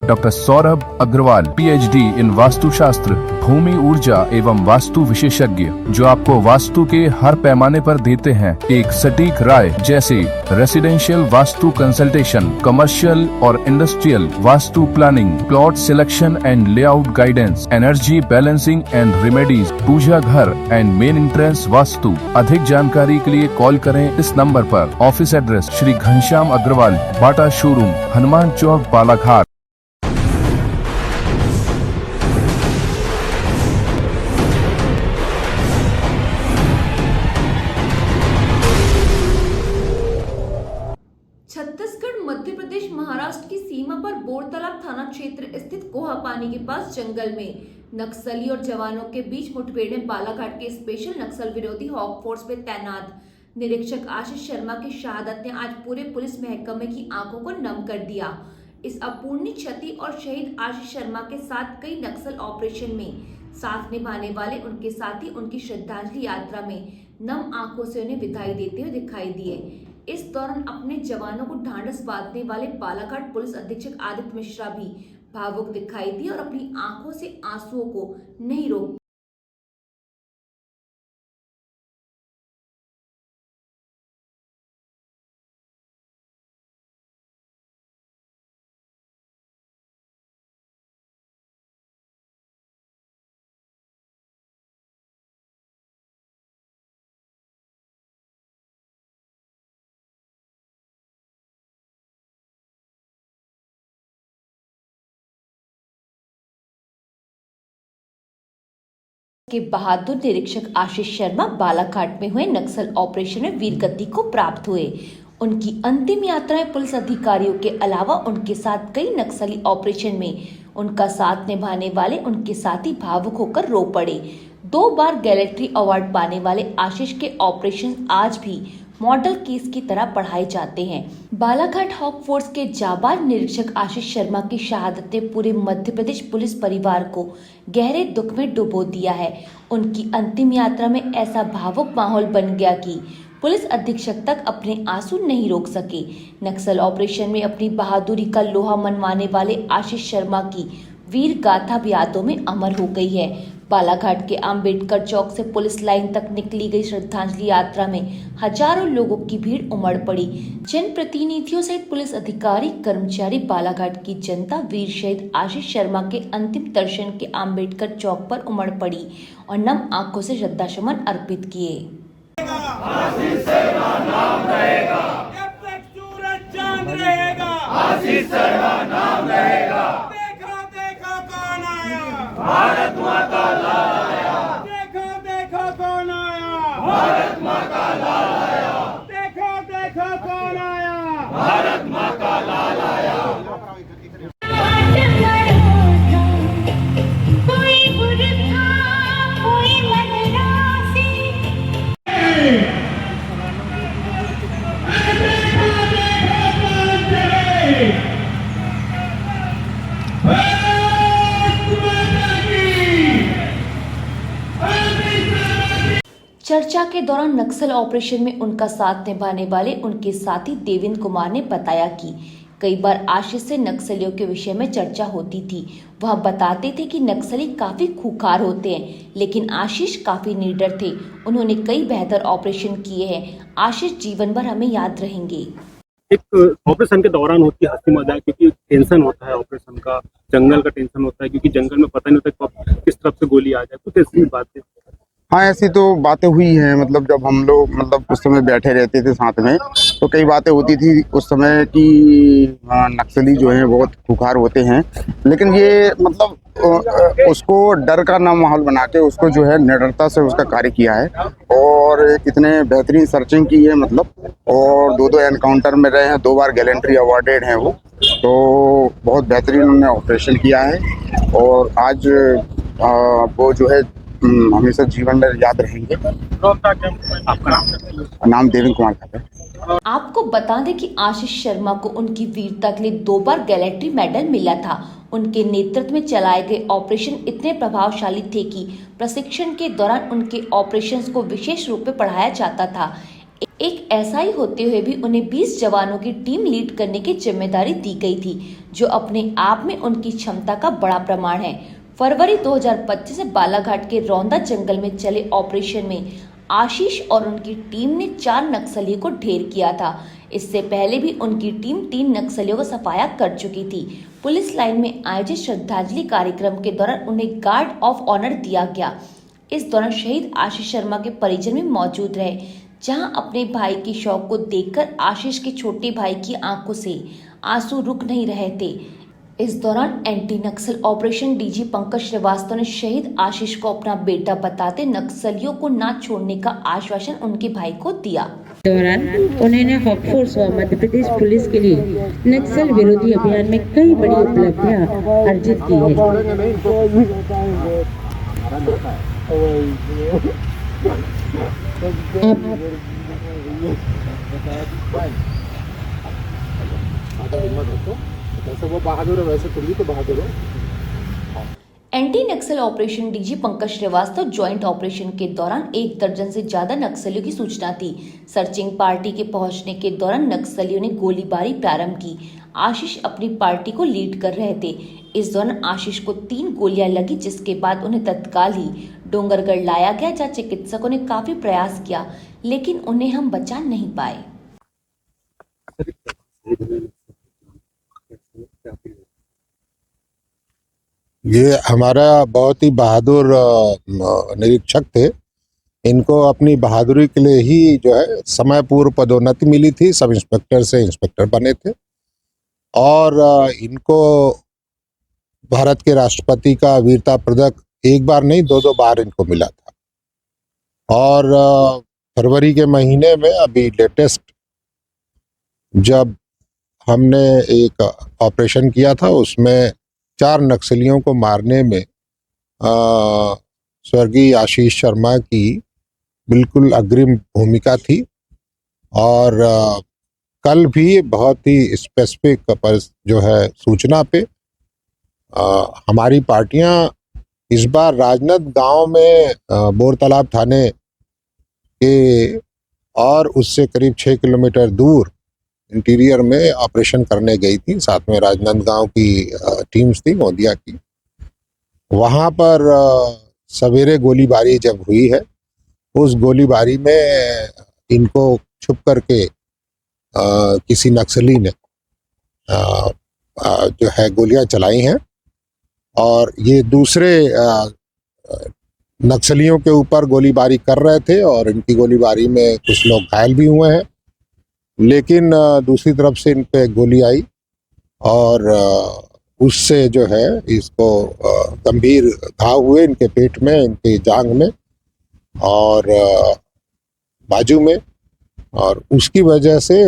Doctor Saurabh Agrawal, PhD in vastushastra, भूमि ऊर्जा एवं वास्तु विशेषज्ञ, जो आपको वास्तु के हर पैमाने पर देते हैं एक सटीक राय, जैसे रेसिडेंशियल वास्तु कंसल्टेशन, कमर्शियल और industrial vastu planning, plot selection and layout guidance, energy balancing and remedies, puja ghar and main entrance vastu. अधिक जानकारी के लिए कॉल करें इस नंबर पर। Office address Shri Ghanshyam Agrawal, Bata showroom, Hanuman Chowk, Balaghat. Chhattisgarh Madhya Pradesh Maharashtra की सीमा पर बोरतलाब थाना क्षेत्र स्थित कोहापानी के पास जंगल में नक्सली और जवानों के बीच मुठभेड़ में बालाघाट के स्पेशल नक्सल विरोधी हॉक फोर्स में तैनात निरीक्षक आशीष शर्मा की शहादत ने आज पूरे पुलिस महकमे की आंखों को नम कर दिया। इस अपूर्णीय क्षति और शहीद आशीष शर्मा के साथ कई नक्सल ऑपरेशन में साथ निभाने वाले उनके साथी उनकी श्रद्धांजलि यात्रा में नम आंखों से उन्हें विदाई देते हुए दिखाई दिए। इस दौरान अपने जवानों को ढांढस बांधने वाले बालाघाट पुलिस अधीक्षक आदित्य मिश्रा भी भावुक दिखाई दिए और अपनी आंखों से आंसुओं को नहीं रोक के बहादुर निरीक्षक आशीष शर्मा बालाघाट में हुए नक्सल ऑपरेशन में वीरगति को प्राप्त हुए। उनकी अंतिम यात्रा में पुलिस अधिकारियों के अलावा उनके साथ कई नक्सली ऑपरेशन में उनका साथ निभाने वाले उनके साथी भावुक होकर रो पड़े। 2 बार गैलेट्री अवार्ड पाने वाले आशीष के ऑपरेशन आज भी मॉडल केस की तरह पढ़ाए जाते हैं। बालाघाट हॉक फोर्स के जाबाज निरीक्षक आशीष शर्मा की शहादत ने पूरे मध्य प्रदेश पुलिस परिवार को गहरे दुख में डुबो दिया है। उनकी अंतिम यात्रा में ऐसा भावुक माहौल बन गया कि पुलिस अधीक्षक तक अपने आंसू नहीं रोक सके। नक्सल ऑपरेशन में अपनी बहादुरी का लोहा मनवाने वाले आशीष शर्मा की वीर गाथा भी यादों में अमर हो गई है। बालाघाट के अंबेडकर चौक से पुलिस लाइन तक निकली गई श्रद्धांजलि यात्रा में हजारों लोगों की भीड़ उमड़ पड़ी। जनप्रतिनिधियों सहित पुलिस अधिकारी, कर्मचारी, बालाघाट की जनता वीर शहीद आशीष शर्मा के अंतिम दर्शन के अंबेडकर चौक पर उमड़ पड़ी और नम आंखों से श्रद्धासुमन अर्पित किए। आशीष शर्मा नाम रहेगा, जब तक सूरज चांद रहेगा। आशीष शर्मा नाम रहेगा। देखो देखो कौन आया, भारत माता लाल आया। देखो देखो कौन आया, भारत माता लाल आया। देखो देखो कौन आया, भारत माता लाल आया। चर्चा के दौरान नक्सल ऑपरेशन में उनका साथ निभाने वाले उनके साथी देवेंद्र कुमार ने बताया कि कई बार आशीष से नक्सलियों के विषय में चर्चा होती थी। वह बताते थे कि नक्सली काफी खूंखार होते हैं, लेकिन आशीष काफी निडर थे। उन्होंने कई बेहतर ऑपरेशन किए हैं। आशीष जीवन भर हमें याद रहेंगे। एक ऑपरेशन के दौरान होती है हंसी मजाक, क्योंकि टेंशन होता है ऑपरेशन का, जंगल का टेंशन होता है, क्योंकि जंगल में पता नहीं होता कब किस तरफ से गोली आ जाए। कुछ ऐसी बातें। हाँ, ऐसी तो बातें हुई हैं। मतलब जब हम लोग उस समय बैठे रहते थे साथ में, तो कई बातें होती थी उस समय कि नक्सली जो हैं बहुत खुखार होते हैं, लेकिन ये उसको डर का ना माहौल बना के उसको जो है निडरता से उसका कार्य किया है और इतने बेहतरीन सर्चिंग की है। और 2 एनकाउंटर में रहे हैं, 2 बार गैलेंट्री अवार्डेड हैं वो, तो बहुत बेहतरीन उन्होंने ऑपरेशन किया है और आज वो जो है हमेशा जीवन में याद रहेंगे। आपका नाम देवेंद्र कुमार था। आपको बता दें कि आशीष शर्मा को उनकी वीरता के लिए 2 बार गैलेट्री मेडल मिला था। उनके नेतृत्व में चलाए गए ऑपरेशन इतने प्रभावशाली थे कि प्रशिक्षण के दौरान उनके ऑपरेशंस को विशेष रूप में पढ़ाया जाता था। एक एसआई होते हुए भी उन्हें 20 जवानों की टीम लीड करने की जिम्मेदारी दी गई थी, जो अपने आप में उनकी क्षमता का बड़ा प्रमाण है। फरवरी 2025 से बालाघाट के रौंदा जंगल में चले ऑपरेशन में आशीष और उनकी टीम ने 4 नक्सलियों को ढेर किया था। इससे पहले भी उनकी टीम 3 नक्सलियों को सफाया कर चुकी थी। पुलिस लाइन में आयोजित श्रद्धांजलि कार्यक्रम के दौरान उन्हें गार्ड ऑफ ऑनर दिया गया। इस दौरान शहीद आशीष शर्मा के परिजन भी मौजूद रहे, जहां अपने भाई की शौक को देखकर आशीष के छोटे भाई की आंखों से आंसू रुक नहीं रहे थे। इस दौरान anti Naxal operation DG Pankaj Srivastava ने शहीद आशीष को अपना बेटा बताते नक्सलियों को न छोड़ने का आश्वासन उनके भाई को दिया। दौरान उन्होंने हॉक फोर्स व मध्य प्रदेश पुलिस के लिए नक्सल विरोधी अभियान में कई बड़ी उपलब्धियां अर्जित की है। जैसे वो बहादुर है वैसे तुम भी तो बहादुर हो। Anti Naxal operation DG Pankaj Srivastava joint operation के दौरान 1 दर्जन से ज्यादा नक्सलियों की सूचना थी। सर्चिंग पार्टी के पहुंचने के दौरान नक्सलियों ने गोलीबारी प्रारंभ की। आशीष अपनी पार्टी को लीड कर रहे थे। इस दौरान आशीष को 3 गोलियां लगी, जिसके बाद उन्हें तत्काल ही डोंगरगढ़ लाया गया, जहां चिकित्सकों ने काफी प्रयास किया, लेकिन उन्हें हम बचा नहीं पाए। ये हमारा बहुत ही बहादुर निरीक्षक थे। इनको अपनी बहादुरी के लिए ही जो है समय पूर्व पदोन्नति मिली थी, सब इंस्पेक्टर से इंस्पेक्टर बने थे और इनको भारत के राष्ट्रपति का वीरता पदक एक बार नहीं 2 बार इनको मिला था। और फरवरी के महीने में अभी लेटेस्ट जब हमने एक ऑपरेशन किया था, उसमें 4 नक्सलियों को मारने में स्वर्गीय आशीष शर्मा की बिल्कुल अग्रिम भूमिका थी। और कल भी बहुत ही स्पेसिफिक पर जो है सूचना पे हमारी पार्टियां इस बार राजनांदगांव में बोरतालाब थाने के और उससे करीब 6 किलोमीटर दूर इंटीरियर में ऑपरेशन करने गई थी। साथ में राजनांदगांव की टीम्स थी मोदिया की। वहां पर सवेरे गोलीबारी जब हुई है, उस गोलीबारी में इनको छुप करके किसी नक्सली ने जो है गोलियां चलाई हैं और ये दूसरे नक्सलियों के ऊपर गोलीबारी कर रहे थे और इनकी गोलीबारी में कुछ लोग घायल भी हुए हैं। लेकिन दूसरी तरफ से इन पे गोली आई और उससे जो है इसको गंभीर घाव हुए इनके पेट में, इनके जांघ में और बाजू में। और उसकी वजह से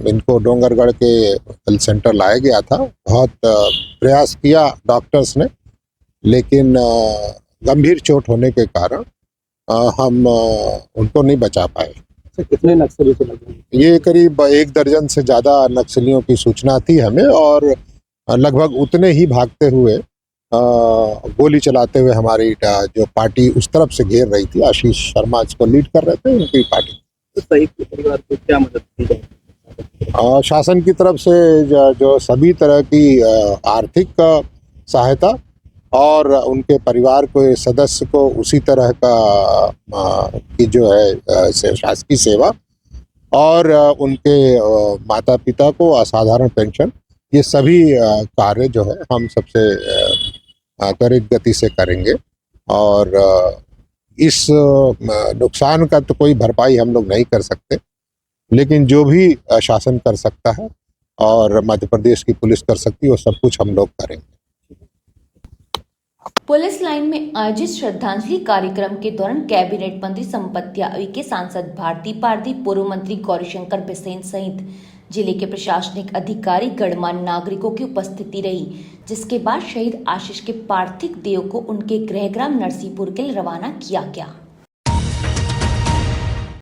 इनको डोंगरगढ़ के हेल्थ सेंटर लाया गया था। बहुत प्रयास किया डॉक्टर्स ने, लेकिन गंभीर चोट होने के कारण हम उनको नहीं बचा पाए। कितने नक्सली थे लगभग? ये करीब 1 दर्जन से ज़्यादा नक्सलियों की सूचना थी हमें और लगभग उतने ही भागते हुए गोली चलाते हुए हमारी जो पार्टी उस तरफ से घेर रही थी। आशीष शर्मा इसको लीड कर रहे थे, उनकी पार्टी। तो शहीद के परिवार को क्या मदद की जाए? शासन की तरफ से जो सभी तरह की आर्थिक सहायता और उनके परिवार को सदस्य को उसी तरह का की जो है शासकीय सेवा और उनके माता पिता को असाधारण पेंशन, ये सभी कार्य जो है हम सबसे त्वरित गति से करेंगे। और इस नुकसान का तो कोई भरपाई हम लोग नहीं कर सकते, लेकिन जो भी शासन कर सकता है और मध्य प्रदेश की पुलिस कर सकती है वो सब कुछ हम लोग करेंगे। पुलिस लाइन में आयोजित श्रद्धांजलि कार्यक्रम के दौरान कैबिनेट मंत्री संपत यादव के सांसद भारती पारदी, पूर्व मंत्री गौरीशंकर बिसेन सहित जिले के प्रशासनिक अधिकारी, गणमान्य नागरिकों की उपस्थिति रही, जिसके बाद शहीद आशीष के पार्थिव देह को उनके गृहग्राम नरसीपुर के लिए रवाना किया गया।